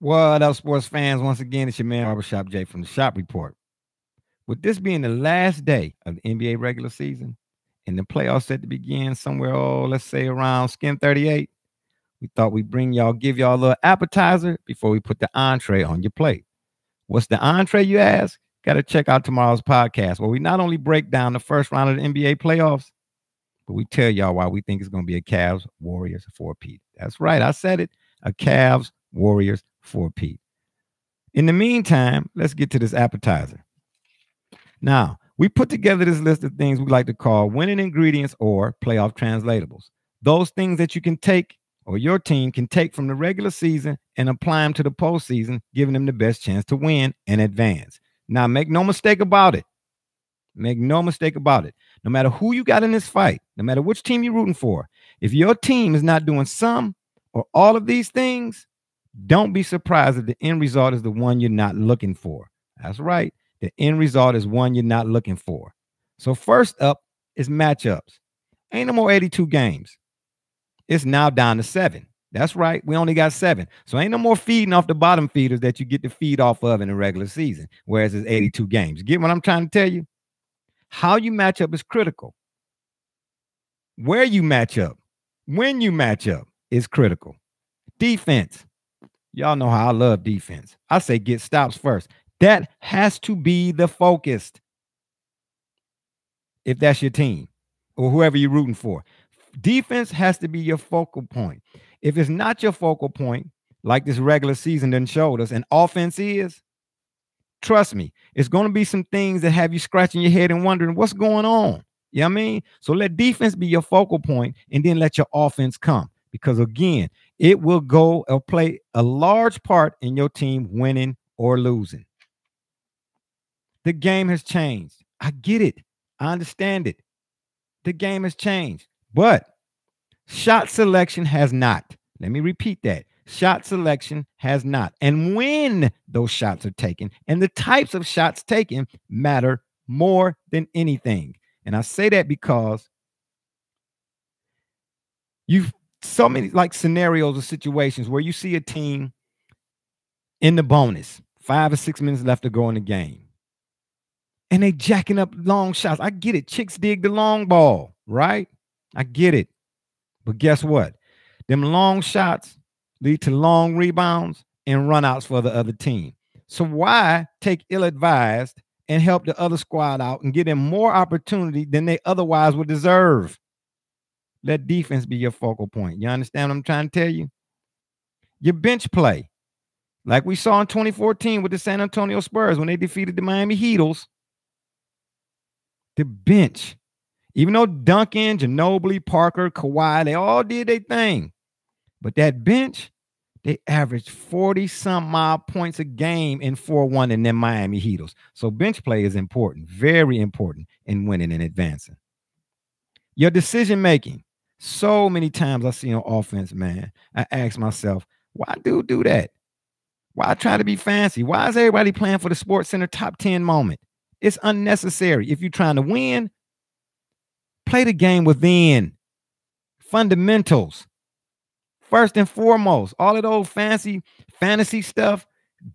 What up, sports fans? Once again, it's your man Barbershop Jay from the Shop Report. With this being the last day of the NBA regular season and the playoffs set to begin somewhere, let's say around skin 38, we thought we'd give y'all a little appetizer before we put the entree on your plate. What's the entree, you ask? Got to check out tomorrow's podcast where we not only break down the first round of the NBA playoffs, but we tell y'all why we think it's going to be a Cavs Warriors 4-peat. That's right, I said it, a Cavs Warriors 4-peat. In the meantime, let's get to this appetizer. Now, we put together this list of things we like to call winning ingredients or playoff translatables. Those things that you can take or your team can take from the regular season and apply them to the postseason, giving them the best chance to win and advance. Now, make no mistake about it. Make no mistake about it. No matter who you got in this fight, no matter which team you're rooting for, if your team is not doing some or all of these things, don't be surprised if the end result is the one you're not looking for. That's right. The end result is one you're not looking for. So first up is matchups. Ain't no more 82 games. It's now down to 7. That's right. We only got 7. So ain't no more feeding off the bottom feeders that you get to feed off of in the regular season, whereas it's 82 games. Get what I'm trying to tell you? How you match up is critical. Where you match up, when you match up is critical. Defense. Y'all know how I love defense. I say get stops first. That has to be the focus if that's your team or whoever you're rooting for. Defense has to be your focal point. If it's not your focal point, like this regular season done showed us, and offense is, trust me, it's going to be some things that have you scratching your head and wondering what's going on. You know what I mean? So let defense be your focal point and then let your offense come. Because again, it will go or play a large part in your team winning or losing. The game has changed. I get it. I understand it. The game has changed. But shot selection has not. Let me repeat that. Shot selection has not. And when those shots are taken and the types of shots taken matter more than anything. And I say that because you've so many like scenarios or situations where you see a team in the bonus, 5 or 6 minutes left to go in the game. And they jacking up long shots. I get it. Chicks dig the long ball, right? I get it. But guess what? Them long shots lead to long rebounds and runouts for the other team. So why take ill-advised and help the other squad out and give them more opportunity than they otherwise would deserve? Let defense be your focal point. You understand what I'm trying to tell you? Your bench play, like we saw in 2014 with the San Antonio Spurs when they defeated the Miami Heatles. The bench, even though Duncan, Ginobili, Parker, Kawhi, they all did their thing. But that bench, they averaged 40-some odd points a game in 4-1 in them Miami Heatles. So bench play is important, very important in winning and advancing. Your decision making. So many times I see on offense, man, I ask myself, why do that? Why try to be fancy? Why is everybody playing for the Sports Center top 10 moment? It's unnecessary. If you're trying to win, play the game within fundamentals. First and foremost, all of those fancy fantasy stuff,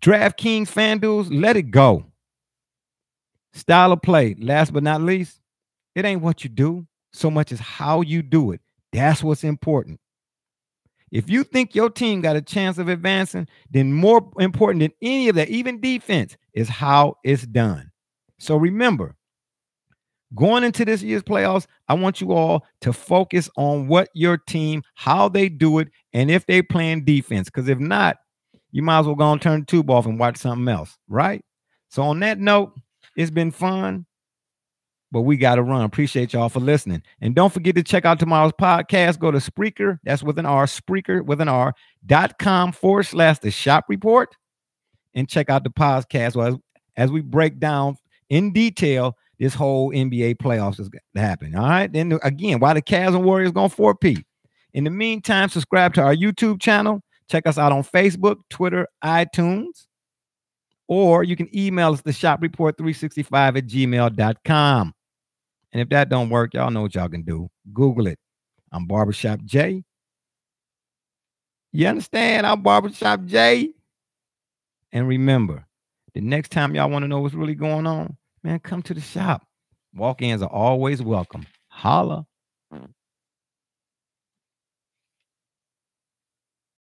DraftKings, FanDuels, let it go. Style of play, last but not least, it ain't what you do so much as how you do it. That's what's important. If you think your team got a chance of advancing, then more important than any of that, even defense, is how it's done. So remember, going into this year's playoffs, I want you all to focus on what your team, how they do it, and if they playing defense. Because if not, you might as well go and turn the tube off and watch something else, right? So on that note, it's been fun, but we got to run. Appreciate y'all for listening. And don't forget to check out tomorrow's podcast. Go to Spreaker, that's with an R, Spreaker with an R.com/The Shop Report, and check out the podcast as we break down in detail this whole NBA playoffs is happening. All right. Then again, why the Cavs and Warriors going 4-peat. In the meantime, subscribe to our YouTube channel. Check us out on Facebook, Twitter, iTunes, or you can email us theshopreport365@gmail.com. And if that don't work, y'all know what y'all can do. Google it. I'm Barbershop Jay. You understand? I'm Barbershop Jay. And remember, the next time y'all want to know what's really going on, man, come to the shop. Walk-ins are always welcome. Holla.